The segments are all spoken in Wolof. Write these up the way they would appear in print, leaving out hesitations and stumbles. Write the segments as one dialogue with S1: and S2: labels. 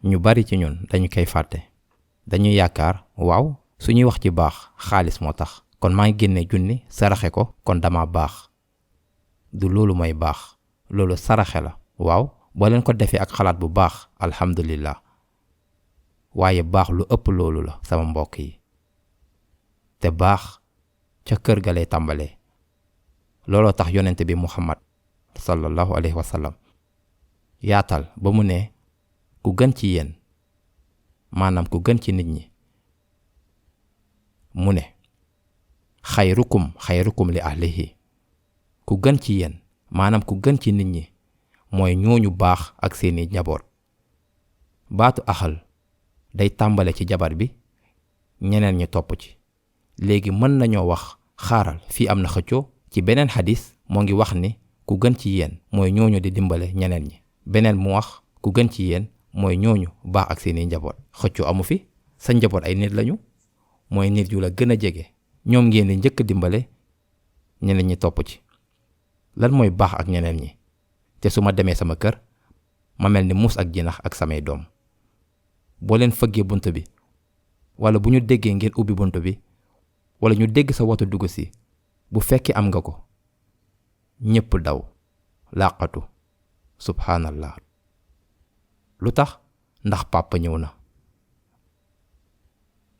S1: ñu bari ci ñun dañu koy fàtte dañuy yaakaar waaw suñuy wax ci baax xaalis moo tax kon maa ngi génne junni saraxe ko kon dama baax du loolu mooy baax loolu saraxe la waaw boo leen ko defee ak xalaat bu baax alhamdulillah waaye baax lu ëpp loolu la sama mbokk yi te baax ca kër ga lay tàmbalee looloo tax yonent bi Muhammad sallallahu alayhi wa sallam yaatal ba mu ne ku gën ci yéen maanaam ku gën ci nit ñi mu ne xayrukum li ahlihi ku gën ci yéen maanaam ku gën ci nit ñi mooy ñooñu baax ak seeni njaboot baatu axal day tàmbale ci jabar bi ñeneen ñi topp ci léegi mën nañoo wax xaaral fii am na xëccoo ci beneen xadis moo ngi wax ni ku gën ci yéen mooy ñooñu di dimbale ñeneen ñi beneen mu wax ku gën ci yéen mooy ñooñu baax ak seeni njaboot xëccoo amu fi sa njaboot ay nit lañu mooy nit yu la gën a jege ñoom ngeen di njëkk dimbale ñeneen ñi topp ci lan mooy baax ak ñeneen ñi te su ma demee sama kër ma mel ni muus ak jinax ak samay doom boo leen fëggee bunt bi wala bu ñu déggee ngeen ubbi bunt bi wala ñu dégg sa woto dugg si bu fekkee am nga ko ñépp daw làqatu subhanallah lu tax ndax papa ñëw na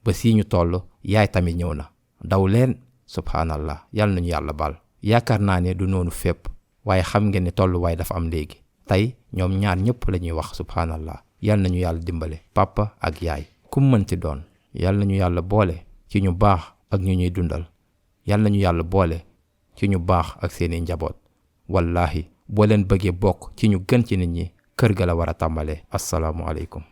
S1: ba sii ñu toll yaay tamit ñëw na daw leen subhanallah yàlla nañu yàlla baal yaakaar naa ne du noonu fépp waaye xam ngeen ne tolluwaay dafa am léegi tey ñoom ñaar ñëpp la ñuy wax subhanallah yàlla nañu yàlla dimbale papa ak yaay ku mënti doon yàlla nañu yàlla boole ci ñu baax ak ñu ñuy dundal yàlla nañu yàlla boole ci ñu baax ak seeni njaboot wallahi boo leen bëggee bokk ci ñu gën ci nit ñi kër ga la war a tàmbalee assalaamu aleykum